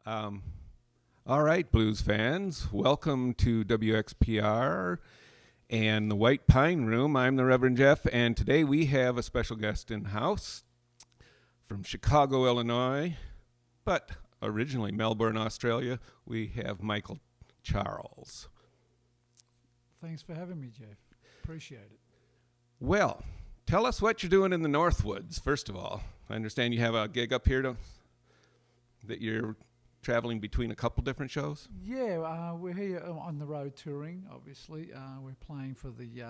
Um, all right, blues fans, welcome to WXPR and the White Pine Room. I'm the Reverend Jeff, and today we have a special guest in house from Chicago, Illinois, but originally Melbourne, Australia. We have Michael Charles. Thanks for having me, Jeff. Appreciate it. Well, tell us what you're doing in the Northwoods, first of all. I understand you have a gig up here that you're traveling between a couple different shows? Yeah, we're here on the road touring, obviously. We're playing for the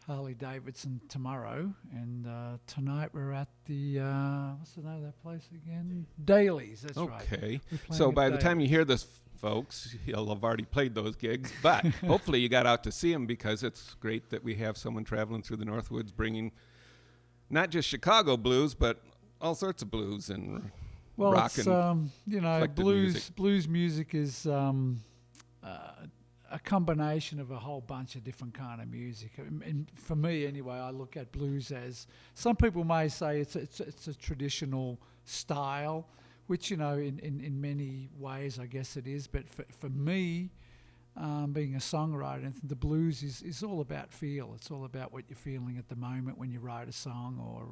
Harley-Davidson tomorrow, and tonight we're at the, what's the name of that place again? Daly's, that's right. Okay. So by the time you hear this, folks, you'll have already played those gigs, but hopefully you got out to see them, because it's great that we have someone traveling through the Northwoods bringing not just Chicago blues, but all sorts of blues and rock and blues music is a combination of a whole bunch of different kind of music. And for me, anyway, I look at blues as, some people may say it's a traditional style, which, in many ways, I guess it is. But for me, being a songwriter, the blues is all about feel. It's all about what you're feeling at the moment when you write a song, or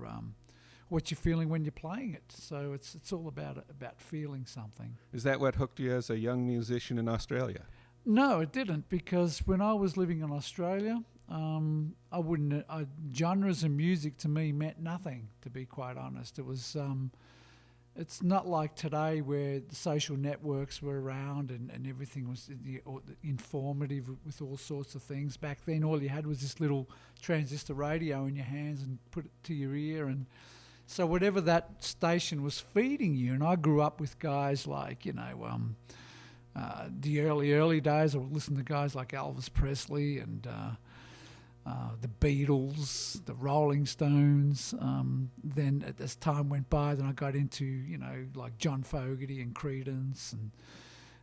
what you're feeling when you're playing it. So it's all about feeling something. Is that what hooked you as a young musician in Australia? No, it didn't, because when I was living in Australia, genres of music to me meant nothing, to be quite honest. It was, it's not like today where the social networks were around and everything was informative with all sorts of things. Back then, all you had was this little transistor radio in your hands and put it to your ear, and so whatever that station was feeding you. And I grew up with guys like, the early days, I would listen to guys like Elvis Presley and the Beatles, the Rolling Stones. Then as time went by, then I got into, like John Fogerty and Creedence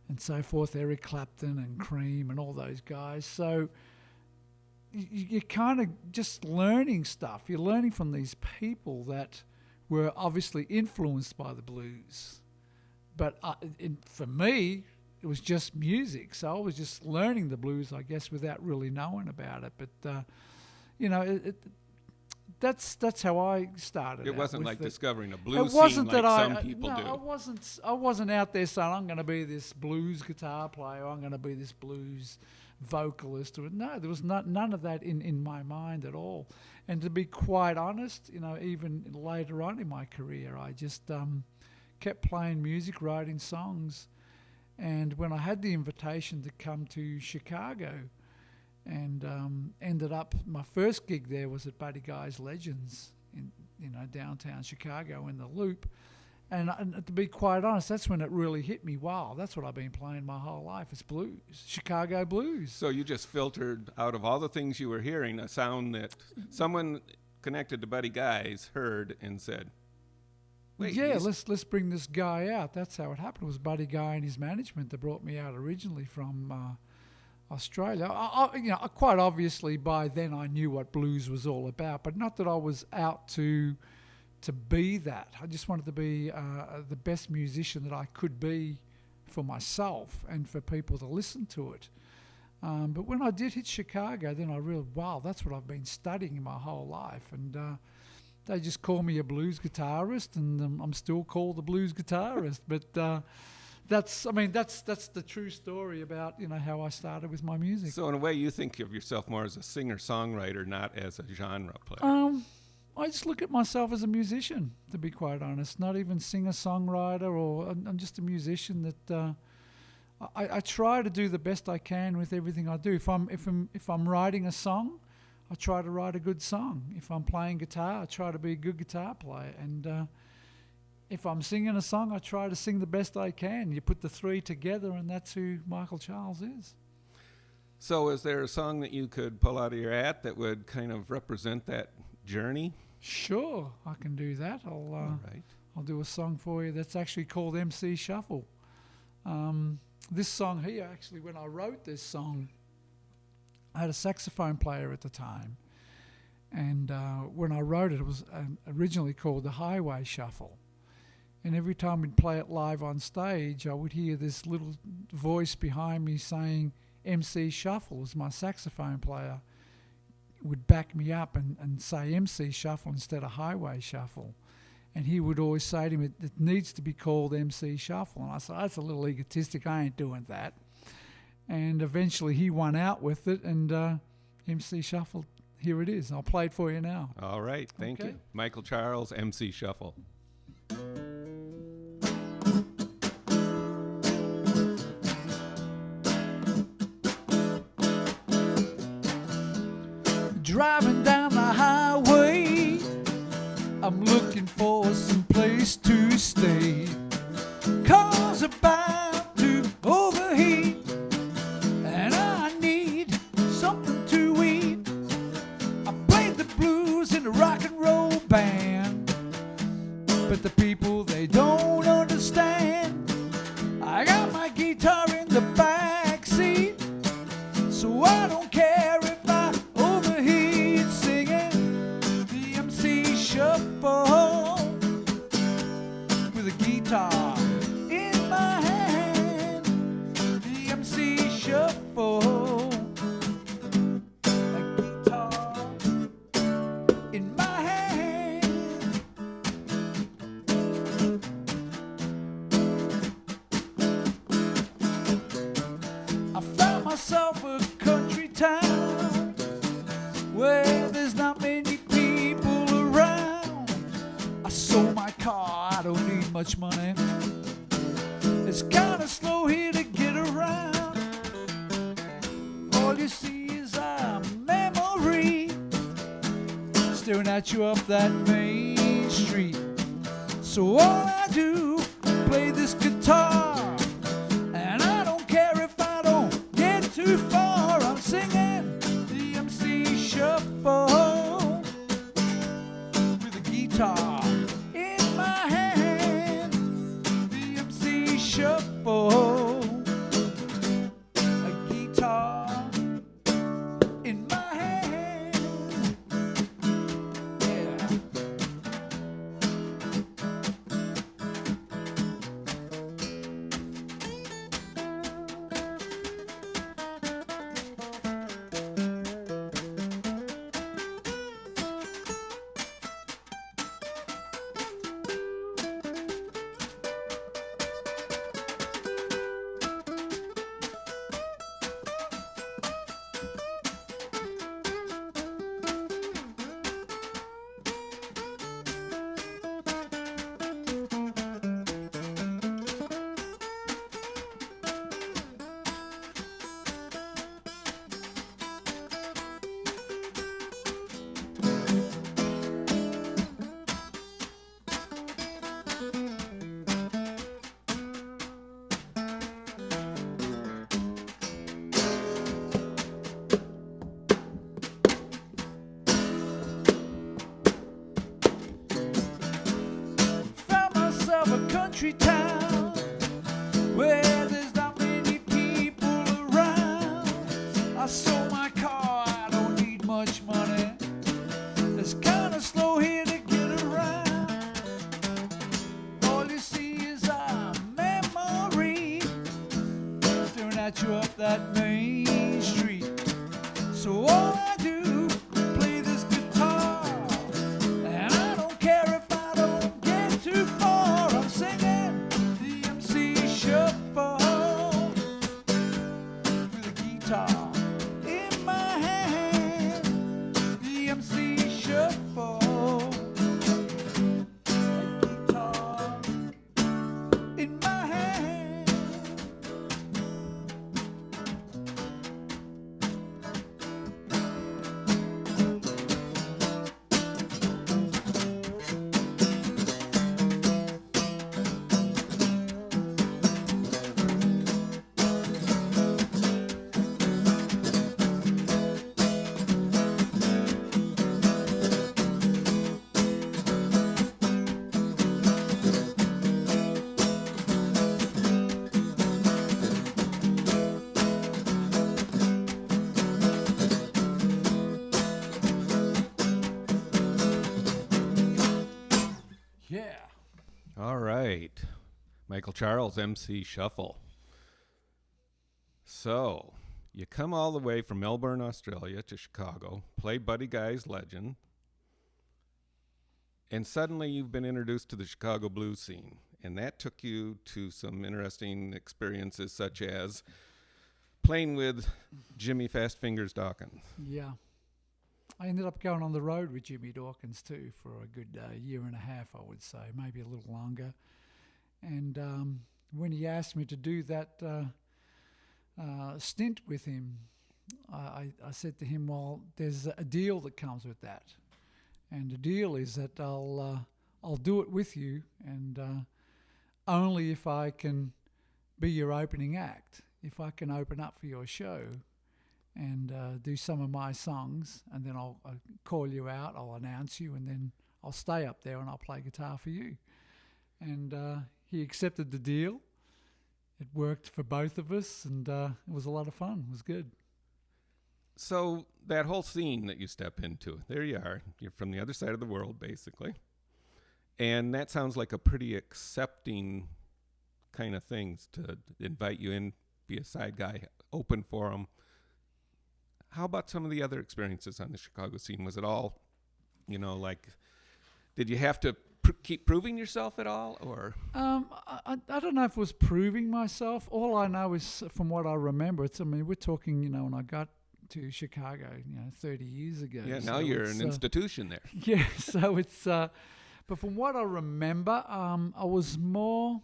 and so forth, Eric Clapton and Cream and all those guys. So you're kind of just learning stuff. You're learning from these people that were obviously influenced by the blues. But for me, it was just music. So I was just learning the blues, I guess, without really knowing about it. But, that's how I started. It wasn't like discovering a blues it wasn't scene that like some people do. I wasn't out there saying, I'm going to be this blues guitar player, I'm going to be this blues vocalist. No, there was none of that in my mind at all. And to be quite honest, even later on in my career, I just kept playing music, writing songs. And when I had the invitation to come to Chicago, and ended up, my first gig there was at Buddy Guy's Legends in downtown Chicago in the Loop. And to be quite honest, that's when it really hit me. Wow, that's what I've been playing my whole life. It's blues, Chicago blues. So you just filtered out of all the things you were hearing a sound that someone connected to Buddy Guy's heard and said, wait, yeah, let's bring this guy out. That's how it happened. It was Buddy Guy and his management that brought me out originally from Australia. Quite obviously by then I knew what blues was all about, but not that I was out to be that. I just wanted to be the best musician that I could be for myself and for people to listen to it. But when I did hit Chicago, then I realized, wow, that's what I've been studying my whole life. And they just call me a blues guitarist, and I'm still called a blues guitarist. But that's the true story about how I started with my music. So in a way, you think of yourself more as a singer-songwriter, not as a genre player. I just look at myself as a musician, to be quite honest. Not even singer-songwriter, or I'm just a musician that I try to do the best I can with everything I do. If I'm writing a song, I try to write a good song. If I'm playing guitar, I try to be a good guitar player. And if I'm singing a song, I try to sing the best I can. You put the three together, and that's who Michael Charles is. So is there a song that you could pull out of your hat that would kind of represent that journey? Sure, I can do that. I'll do a song for you that's actually called MC Shuffle. This song here, actually, when I wrote this song, I had a saxophone player at the time. And when I wrote it, it was originally called the Highway Shuffle. And every time we'd play it live on stage, I would hear this little voice behind me saying MC Shuffle, as my saxophone player would back me up and say MC Shuffle instead of Highway Shuffle. And he would always say to me, it needs to be called MC Shuffle. And I said, that's a little egotistic, I ain't doing that. And eventually he won out with it, and MC Shuffle, here it is. I'll play it for you now. All right, thank Okay. you. Michael Charles, MC Shuffle. Driving down the highway, I'm looking for some place to stay. Car's about to overheat, and I need something to eat. I played the blues in a rock and roll band, but the people, they don't understand. I got my guitar in the back seat, so I don't care if I overheat, singing the MC Shuffle with a guitar in my hand. The MC Shuffle, a guitar in my hand. I found myself a country town where there's not many people around. I sold my car, I don't need much money. It's kinda slow here to get around. All you see is a memory staring at you up that main street. So all I do, play this guitar, and I don't care if I don't get too far. I'm singing the MC Shuffle with a guitar in my hand. The MC Shuffle, a guitar in my hand. Yeah. Found myself a country town where there's not many people around. I sold my car, I don't need much money. It's kinda slow here to get around. All you see is a memory staring at you up that main street. So all I do, play this guitar, and I don't care if I don't get too far. I'm singing the MC Shuffle with a guitar in my hand. The MC Shuffle, a guitar in my hand. Michael Charles, MC Shuffle. So, you come all the way from Melbourne, Australia to Chicago, play Buddy Guy's Legend, and suddenly you've been introduced to the Chicago blues scene. And that took you to some interesting experiences, such as playing with Jimmy Fast Fingers Dawkins. Yeah. I ended up going on the road with Jimmy Dawkins too for a good year and a half, I would say, maybe a little longer. And when he asked me to do that stint with him, I said to him, well, there's a deal that comes with that. And the deal is that I'll do it with you, and only if I can be your opening act, if I can open up for your show and do some of my songs, and then I'll call you out, I'll announce you, and then I'll stay up there and I'll play guitar for you. And he accepted the deal. It worked for both of us, and it was a lot of fun. It was good. So that whole scene that you step into, there you are. You're from the other side of the world, basically. And that sounds like a pretty accepting kind of things to invite you in, be a side guy, open for them. How about some of the other experiences on the Chicago scene? Was it all, like, did you have to keep proving yourself at all, or? I don't know if it was proving myself. All I know is from what I remember, we're talking, when I got to Chicago, 30 years ago. Yeah, now you're an institution there. Yeah, so it's, but from what I remember, I was more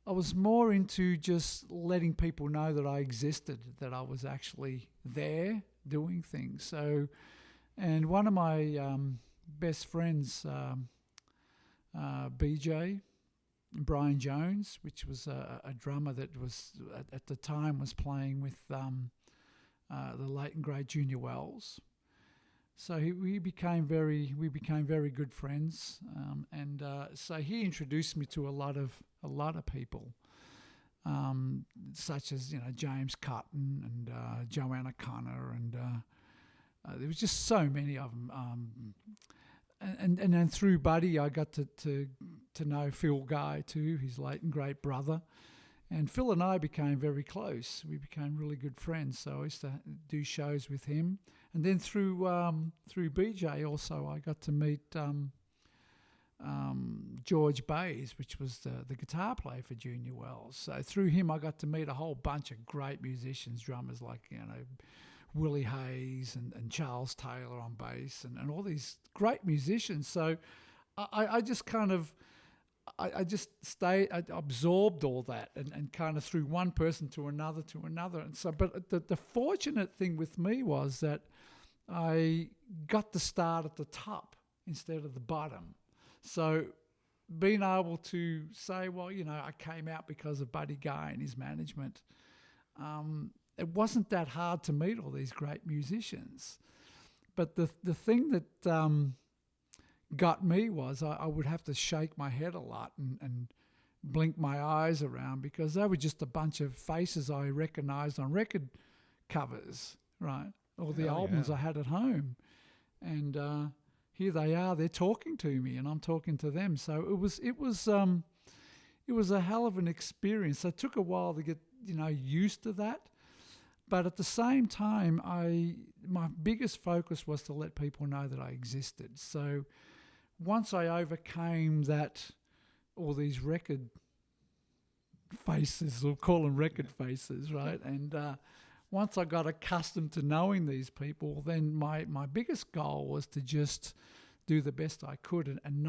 into just letting people know that I existed, that I was actually there doing things. So, and one of my best friends, BJ, Brian Jones, which was a drummer that was at the time was playing with the late and great Junior Wells. So we became very good friends, and so he introduced me to a lot of people, such as James Cotton and Joanna Connor, and there was just so many of them. And then through Buddy, I got to know Phil Guy too, his late and great brother. And Phil and I became very close. We became really good friends. So I used to do shows with him. And then through BJ also, I got to meet George Bays, which was the guitar player for Junior Wells. So through him, I got to meet a whole bunch of great musicians, drummers like, Willie Hayes and Charles Taylor on bass and all these great musicians. So I just kind of, I absorbed all that and kind of through one person to another. And so, but the fortunate thing with me was that I got to start at the top instead of the bottom. So being able to say, well, I came out because of Buddy Guy and his management, it wasn't that hard to meet all these great musicians. But the thing that got me was I would have to shake my head a lot and blink my eyes around because they were just a bunch of faces I recognized on record covers, right? Or the albums I had at home. And here they are, they're talking to me and I'm talking to them. So it was a hell of an experience. So it took a while to get, used to that. But at the same time, my biggest focus was to let people know that I existed. So once I overcame that, all these record faces, we'll call them record faces, right? And once I got accustomed to knowing these people, then my biggest goal was to just do the best I could and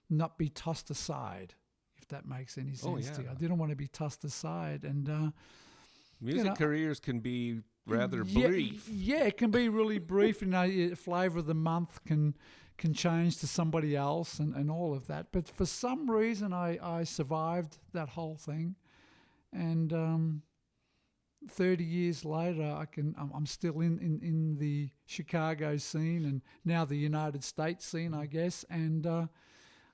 not be tossed aside, if that makes any sense to you. I didn't want to be tossed aside. And music careers can be rather brief. Yeah, it can be really brief. Flavor of the month can change to somebody else and all of that. But for some reason, I survived that whole thing. And 30 years later, I'm still in the Chicago scene and now the United States scene, I guess. And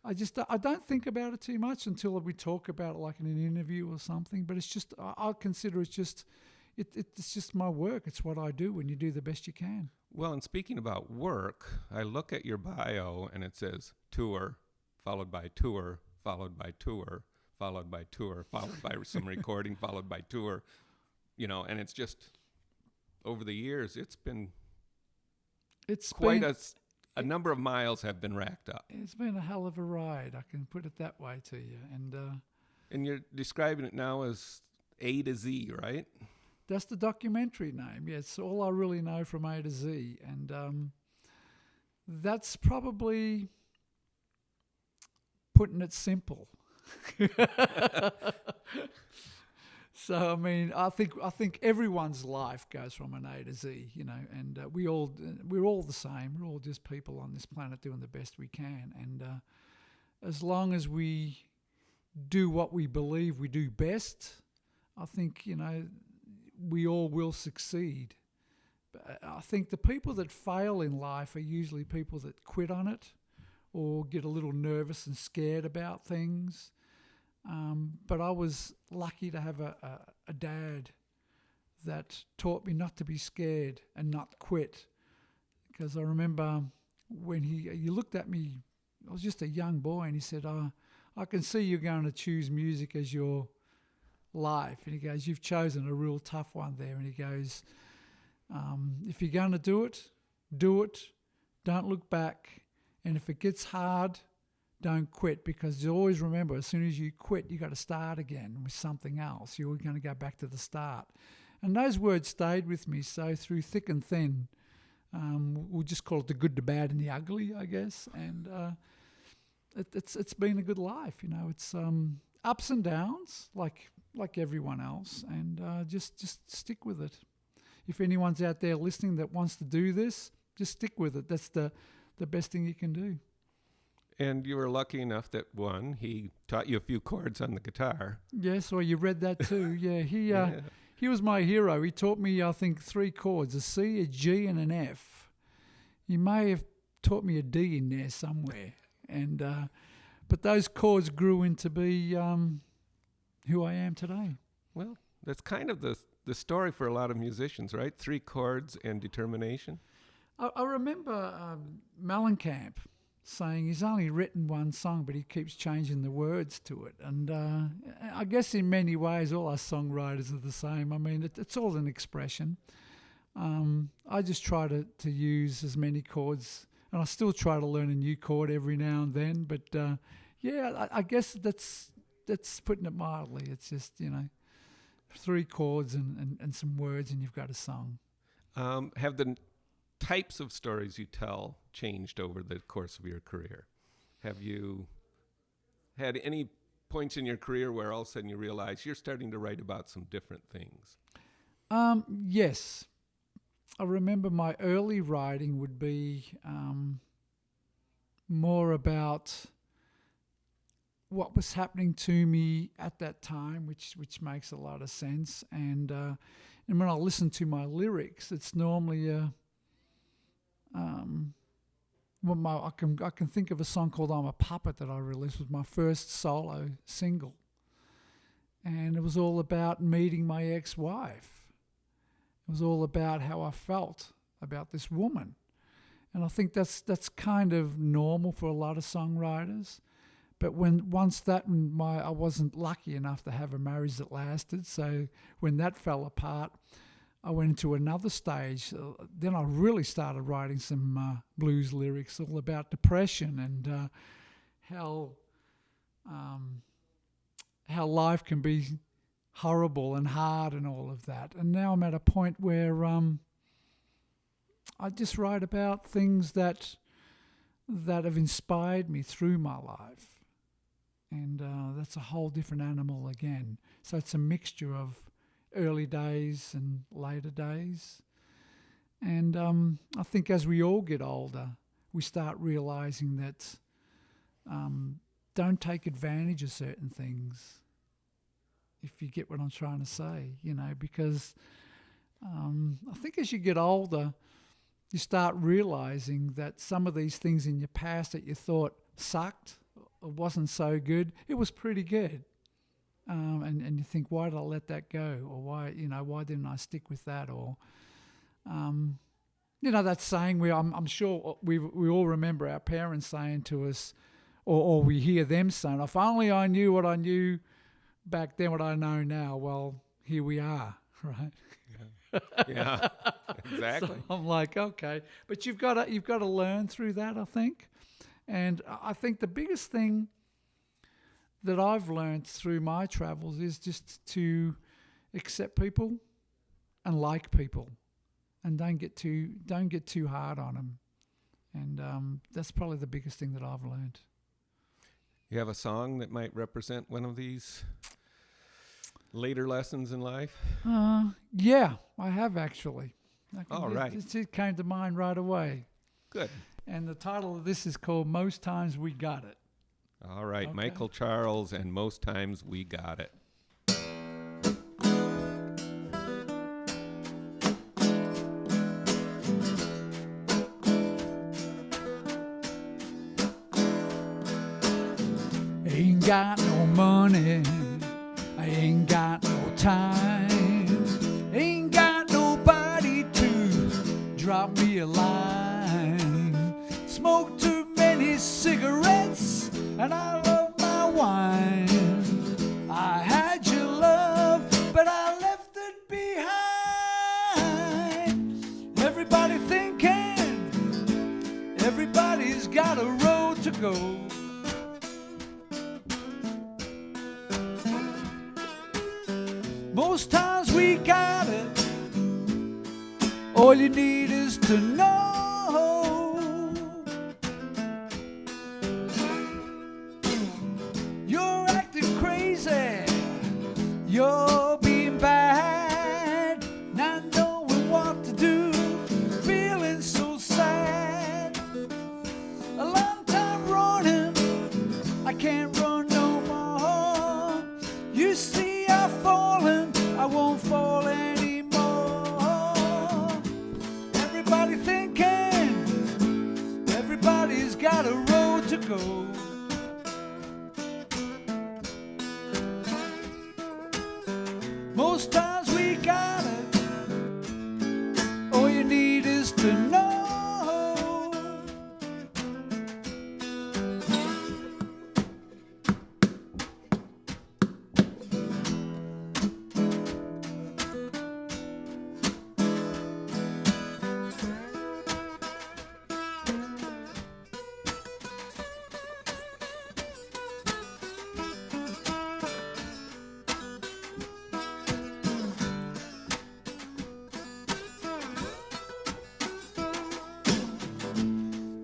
I don't think about it too much until we talk about it like in an interview or something. But it's just I'll consider it's just my work. It's what I do when you do the best you can. Well, and speaking about work, I look at your bio and it says tour, followed by tour, followed by tour, followed by tour, followed by some recording, followed by tour, and it's just over the years, it's been quite a number of miles have been racked up. It's been a hell of a ride, I can put it that way to you. And you're describing it now as A to Z, right? That's the documentary name. Yeah, it's all I really know from A to Z. And that's probably putting it simple. So I mean, I think everyone's life goes from an A to Z, and we're all the same. We're all just people on this planet doing the best we can, and as long as we do what we believe we do best, I think we all will succeed. But I think the people that fail in life are usually people that quit on it or get a little nervous and scared about things. But I was lucky to have a dad that taught me not to be scared and not quit. Because I remember when he looked at me, I was just a young boy, and he said, I can see you're going to choose music as your life. And he goes, you've chosen a real tough one there. And he goes, if you're going to do it, don't look back. And if it gets hard, don't quit, because you always remember, as soon as you quit, you got to start again with something else. You're going to go back to the start. And those words stayed with me. So through thick and thin, we'll just call it the good, the bad, and the ugly, I guess. And it's been a good life. It's ups and downs, like everyone else, and just stick with it. If anyone's out there listening that wants to do this, just stick with it. That's the best thing you can do. And you were lucky enough that, he taught you a few chords on the guitar. Yes, or you read that too. Yeah, he was my hero. He taught me, I think, 3 chords, a C, a G, and an F. He may have taught me a D in there somewhere. And but those chords grew into be who I am today. Well, that's kind of the story for a lot of musicians, right? 3 chords and determination. I remember Mellencamp saying he's only written one song, but he keeps changing the words to it. And I guess in many ways, all our songwriters are the same. I mean, it's all an expression. I just try to use as many chords, and I still try to learn a new chord every now and then. But I guess that's putting it mildly. It's just 3 chords and some words, and you've got a song. Have the types of stories you tell changed over the course of your career? Have you had any points in your career where all of a sudden you realize you're starting to write about some different things? Yes. I remember my early writing would be more about what was happening to me at that time, which makes a lot of sense. And when I listen to my lyrics, it's normally I can think of a song called "I'm a Puppet" that I released. It was my first solo single, and it was all about meeting my ex-wife. It was all about how I felt about this woman, and I think that's kind of normal for a lot of songwriters. But I wasn't lucky enough to have a marriage that lasted. So when that fell apart, I went into another stage. Then I really started writing some blues lyrics all about depression and how life can be horrible and hard and all of that. And now I'm at a point where I just write about things that have inspired me through my life. And that's a whole different animal again. So it's a mixture of early days and later days. And I think as we all get older, we start realizing that don't take advantage of certain things, if you get what I'm trying to say, because I think as you get older, you start realizing that some of these things in your past that you thought sucked or wasn't so good, it was pretty good. And you think, why did I let that go? Or why didn't I stick with that? Or, that saying I'm sure we all remember our parents saying to us, or we hear them saying, if only I knew what I knew back then, what I know now. Well, here we are, right? Yeah, exactly. So I'm like, okay, but you've got to learn through that, I think. And I think the biggest thing that I've learned through my travels is just to accept people and like people, and don't get too hard on them. And that's probably the biggest thing that I've learned. You have a song that might represent one of these later lessons in life? Yeah, I have actually. All right. It came to mind right away. Good. And the title of this is called Most Times We Got It. All right, Okay. Michael Charles, and Most Times We Got It. Ain't got no money, I ain't got no time, ain't got nobody to drop me a line. Smoke too many cigarettes, and I love my wine. I had your love, but I left it behind. Everybody thinking, everybody's got a road to go. Most times we got it, all you need is to know. You're acting crazy, you're being bad, not knowing what to do, feeling so sad. A long time running, I can't run no more. You see I've fallen, I won't fall anymore. Everybody thinking, everybody's got a road to go. Most times we got it, all you need is to know.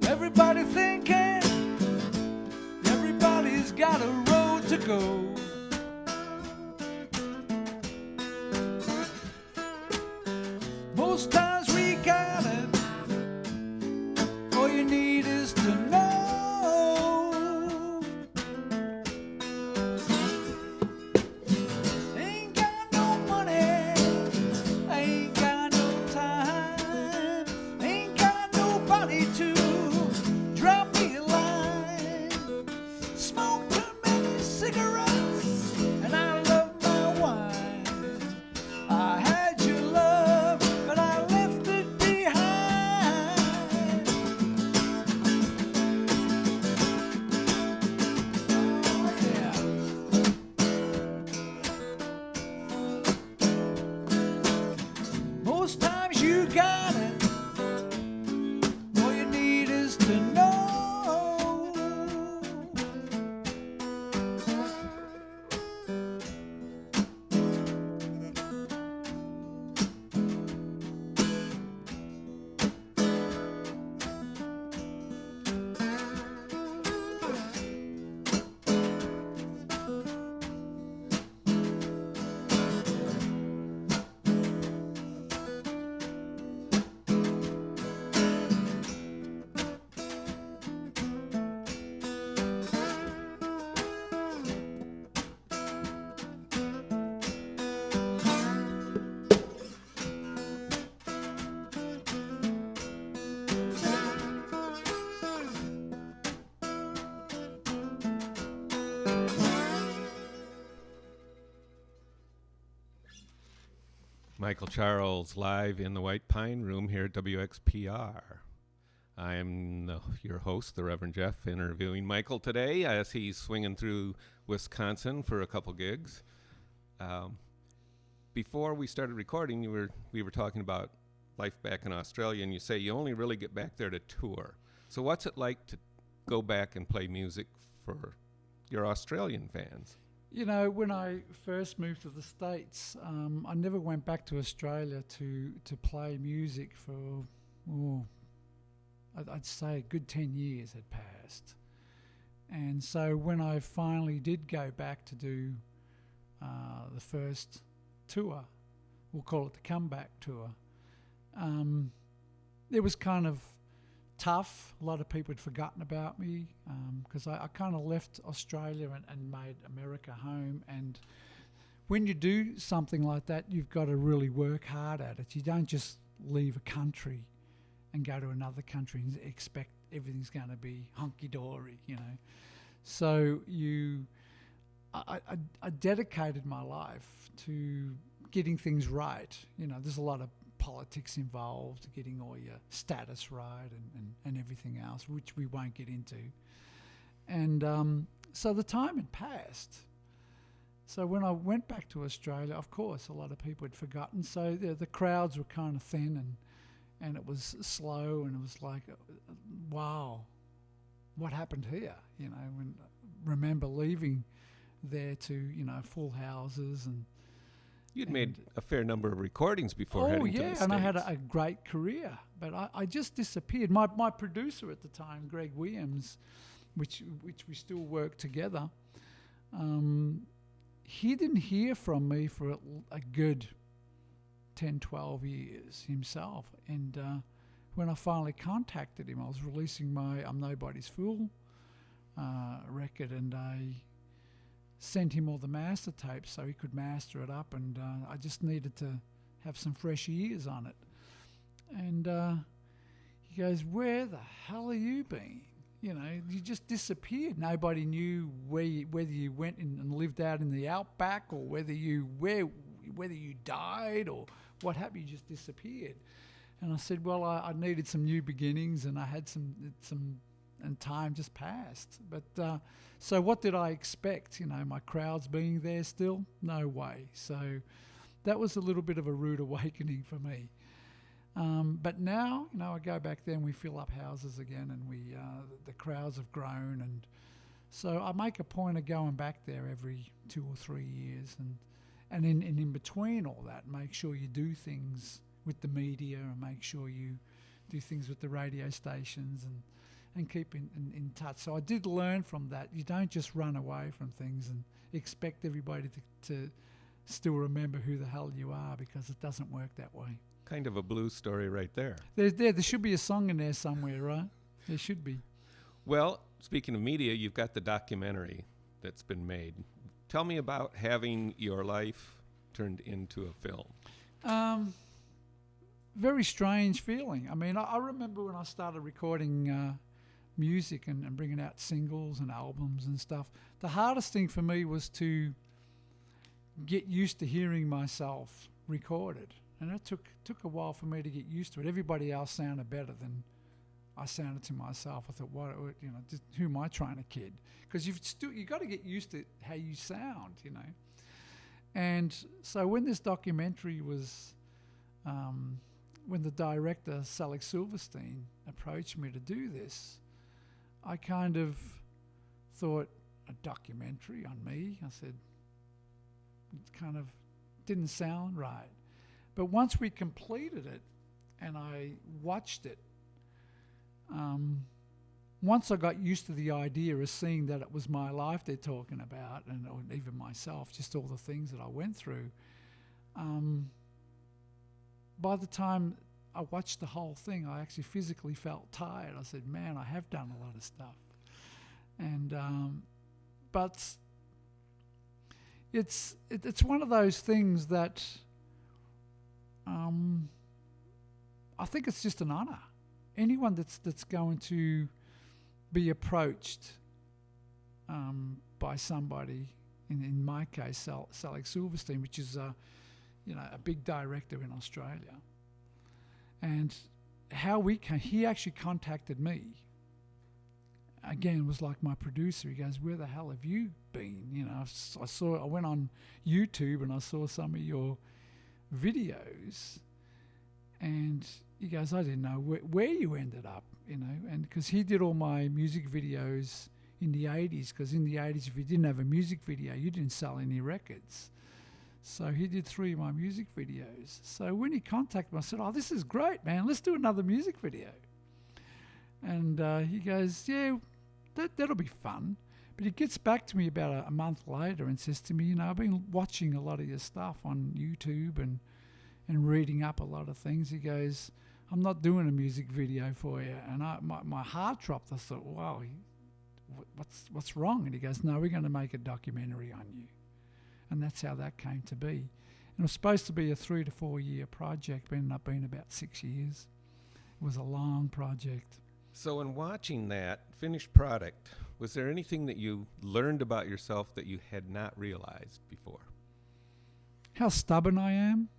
Everybody thinking, everybody's got a road to go. Most times we got it, all you need is to know. Ain't got no money, ain't got no time, ain't got nobody to drop me a line. Smoke too many cigarettes, and I love my wine. I had your love, but I left it behind. Oh, yeah. Most times you got it, all you need is to know. Michael Charles live in the White Pine Room here at WXPR. Your host, the Reverend Jeff, interviewing Michael today as he's swinging through Wisconsin for a couple gigs. Before we started recording, we were talking about life back in Australia, and you say you only really get back there to tour. So what's it like to go back and play music for your Australian fans? You know, when I first moved to the States, I never went back to Australia to play music for, I'd say a good 10 years had passed. And so when I finally did go back to do the first tour, we'll call it the comeback tour, it was kind of tough. A lot of people had forgotten about me because I kind of left Australia and made America home. And when you do something like that, you've got to really work hard at it. You don't just leave a country and go to another country and expect everything's going to be hunky-dory, you know. So I dedicated my life to getting things right. You know, there's a lot of politics involved, getting all your status right and everything else, which we won't get into. And so the time had passed. So when I went back to Australia, of course, a lot of people had forgotten. So the crowds were kind of thin and it was slow, and it was like, wow, what happened here? You know, when remember leaving there to, you know, full houses and You'd made a fair number of recordings before heading to the States. And I had a great career, but I just disappeared. My producer at the time, Greg Williams, which we still work together, he didn't hear from me for a good 10, 12 years himself. And when I finally contacted him, I was releasing my I'm Nobody's Fool record, and I sent him all the master tapes so he could master it up, and I just needed to have some fresh ears on it. And he goes, "Where the hell are you been? You know, you just disappeared. Nobody knew whether you went and lived out in the outback, or whether you died, or what happened. You just disappeared." And I said, "Well, I needed some new beginnings, and I had some." And time just passed. But so what did I expect? You know, my crowds being there still? No way. So that was a little bit of a rude awakening for me. But now, you know, I go back there and we fill up houses again, and the crowds have grown. And so I make a point of going back there every 2 or 3 years. And in between all that, make sure you do things with the media, and make sure you do things with the radio stations, and keep in touch. So I did learn from that. You don't just run away from things and expect everybody to still remember who the hell you are, because it doesn't work that way. Kind of a blues story right there. There should be a song in there somewhere, right? There should be. Well, speaking of media, you've got the documentary that's been made. Tell me about having your life turned into a film. Very strange feeling. I mean, I remember when I started recording music and bringing out singles and albums and stuff, the hardest thing for me was to get used to hearing myself recorded, and it took a while for me to get used to it. Everybody else sounded better than I sounded to myself. I thought, what, you know, who am I trying to kid? Because you got to get used to how you sound, you know. And so when this documentary was, when the director Alex Silverstein approached me to do this, I kind of thought, a documentary on me? I said, it kind of didn't sound right. But once we completed it and I watched it, once I got used to the idea of seeing that it was my life they're talking about, and or even myself, just all the things that I went through, by the time I watched the whole thing, I actually physically felt tired. I said, man, I have done a lot of stuff. And but it's one of those things that I think it's just an honor. Anyone that's going to be approached by somebody, in my case, Alex Silverstein, which is a big director in Australia, and how he actually contacted me. Again, it was like my producer. He goes, "Where the hell have you been?" You know, I went on YouTube and I saw some of your videos, and he goes, "I didn't know where you ended up," you know, and because he did all my music videos in the 80s, because in the 80s, if you didn't have a music video, you didn't sell any records. So he did 3 of my music videos. So when he contacted me, I said, "Oh, this is great, man. Let's do another music video." And he goes, "Yeah, that'll be fun." But he gets back to me about a month later and says to me, "You know, I've been watching a lot of your stuff on YouTube and reading up a lot of things." He goes, "I'm not doing a music video for you." And my heart dropped. I thought, wow, what's wrong? And he goes, "No, we're going to make a documentary on you." And that's how that came to be. And it was supposed to be a 3 to 4 year project, but ended up being about 6 years. It was a long project. So in watching that finished product, was there anything that you learned about yourself that you had not realized before? How stubborn I am.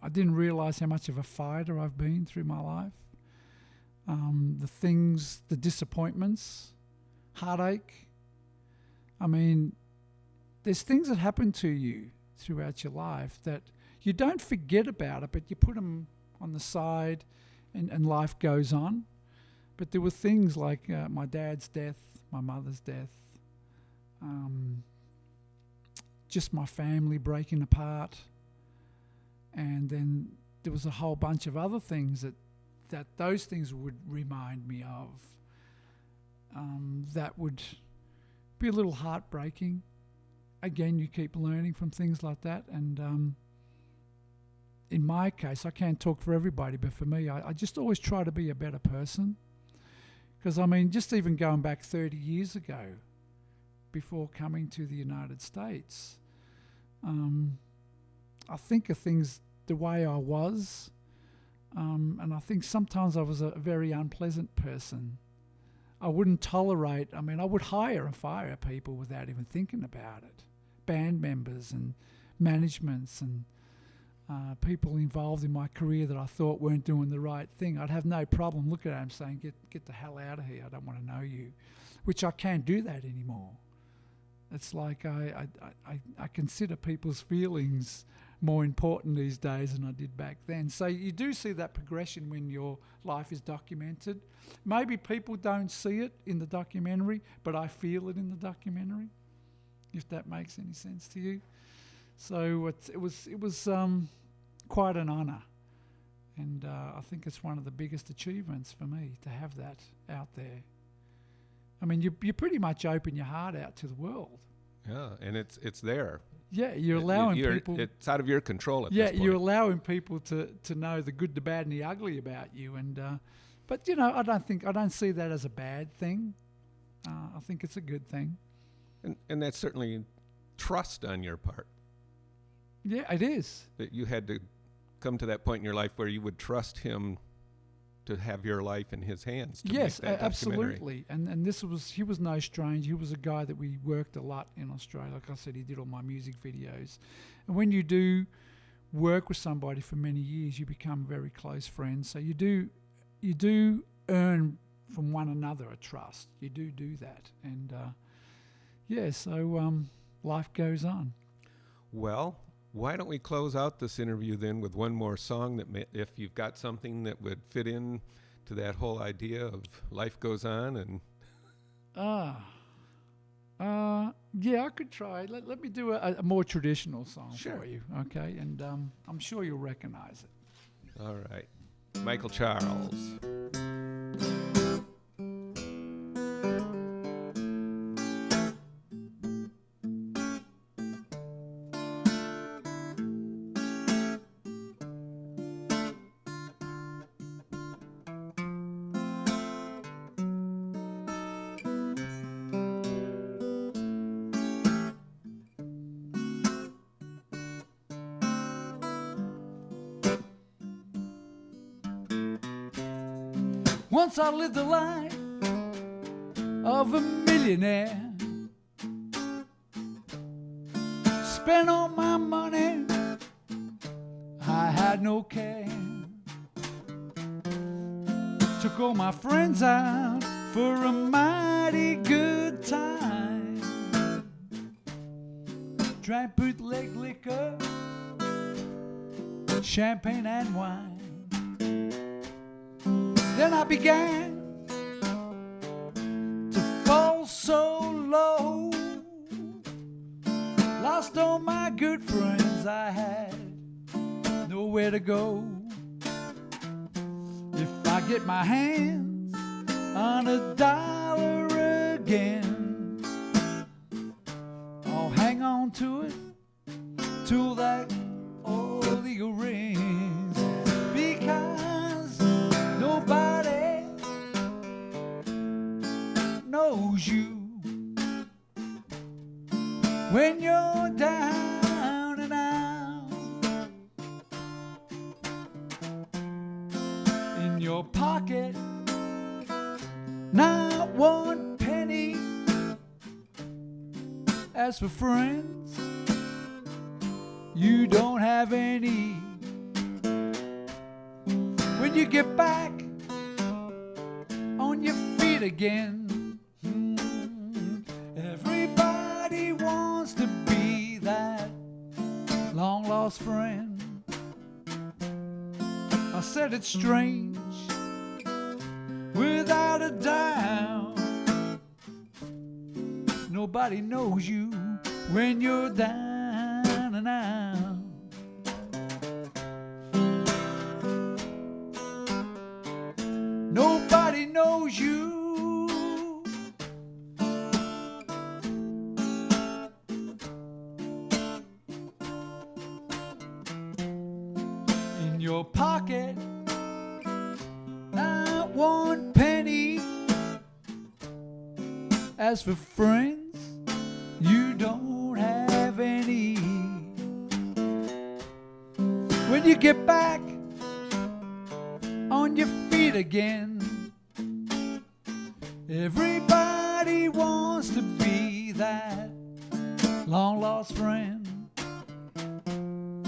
I didn't realize how much of a fighter I've been through my life. The disappointments, heartache. I mean, there's things that happen to you throughout your life that you don't forget about it, but you put them on the side and life goes on. But there were things like my dad's death, my mother's death, just my family breaking apart. And then there was a whole bunch of other things that those things would remind me of, that would be a little heartbreaking. Again, you keep learning from things like that. And in my case, I can't talk for everybody, but for me, I just always try to be a better person. Because, I mean, just even going back 30 years ago, before coming to the United States, I think of things the way I was, and I think sometimes I was a very unpleasant person. I wouldn't tolerate, I would hire and fire people without even thinking about it. Band members and managements and people involved in my career that I thought weren't doing the right thing. I'd have no problem looking at them saying, get the hell out of here, I don't want to know you, which I can't do that anymore. It's like I consider people's feelings more important these days than I did back then. So you do see that progression when your life is documented. Maybe people don't see it in the documentary, but I feel it in the documentary, if that makes any sense to you. So it was quite an honour, and I think it's one of the biggest achievements for me to have that out there. I mean, you pretty much open your heart out to the world. Yeah, and it's there. Yeah, you're allowing people. It's out of your control at this point. Yeah, you're allowing people to know the good, the bad, and the ugly about you. And but you know, I don't see that as a bad thing. I think it's a good thing. And that's certainly trust on your part. Yeah, it is. That you had to come to that point in your life where you would trust him to have your life in his hands. Yes, absolutely. And he was no stranger. He was a guy that we worked a lot in Australia. Like I said, he did all my music videos. And when you do work with somebody for many years, you become very close friends. So you do earn from one another a trust. You do that. And so life goes on. Well, why don't we close out this interview then with one more song that if you've got something that would fit in to that whole idea of life goes on and... Yeah, I could try. Let me do a more traditional song Sure. for you, okay? And I'm sure you'll recognize it. All right. Michael Charles. Once I lived the life of a millionaire, spent all my money I had no care. Took all my friends out for a mighty good time. Drank bootleg liquor, champagne and wine. Then I began to fall so low. Lost all my good friends, I had nowhere to go. If I get my hands on $1 again, I'll hang on to it till that oil rings. Because nobody knows you when you're down and out. In your pocket, not one penny. As for friends, you don't have any. When you get back on your feet again, everybody wants to be that long lost friend. I said it's strange, without a doubt. Nobody knows you when you're down and out. Nobody knows you. In your pocket, not one penny. As for friends, you don't have any. When you get back on your feet again, everybody wants to be that long lost friend.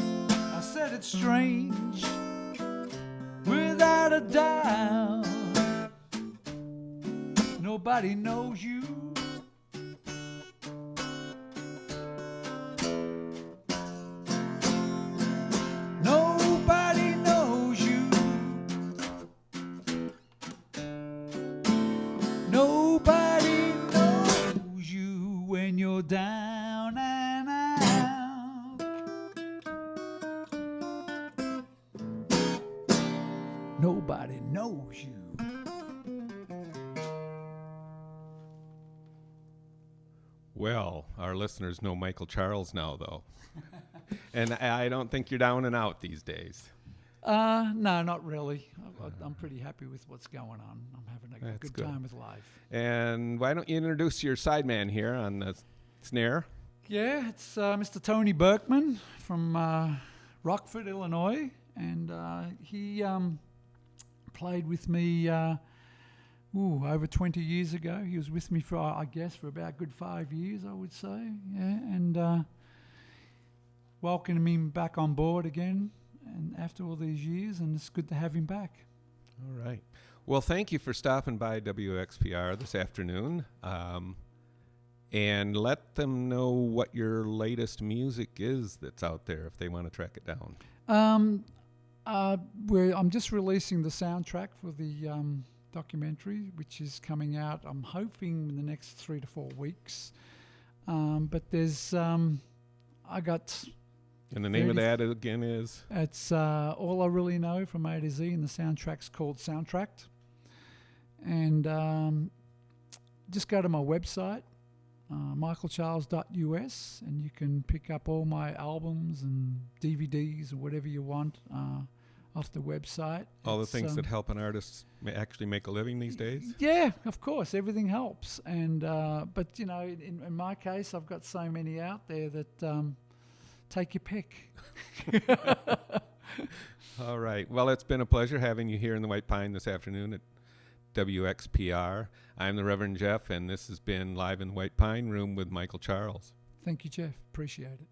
I said it's strange, without a doubt. Nobody knows you. Nobody knows you. Nobody knows you when you're down and out. Nobody knows you. Well, our listeners know Michael Charles now, though. And I don't think you're down and out these days. No, not really. I'm pretty happy with what's going on. I'm having a good time with life. And why don't you introduce your sideman here on the snare? Yeah, it's Mr. Tony Berkman from Rockford, Illinois. And he played with me over 20 years ago. He was with me for, I guess, for about a good 5 years, I would say. Yeah, and welcoming him back on board again, and after all these years, and it's good to have him back. All right. Well, thank you for stopping by WXPR this afternoon, and let them know what your latest music is that's out there if they want to track it down. I'm just releasing the soundtrack for the documentary, which is coming out, I'm hoping, in the next 3 to 4 weeks. But there's, I got... And the name of that again is? It's All I Really Know from A to Z, and the soundtrack's called Soundtracked. And just go to my website, michaelcharles.us, and you can pick up all my albums and DVDs or whatever you want off the website. All the things that help an artist actually make a living these days? Yeah, of course, everything helps. And but, you know, in my case, I've got so many out there that... take your pick. All right. Well, it's been a pleasure having you here in the White Pine this afternoon at WXPR. I'm the Reverend Jeff, and this has been Live in the White Pine Room with Michael Charles. Thank you, Jeff. Appreciate it.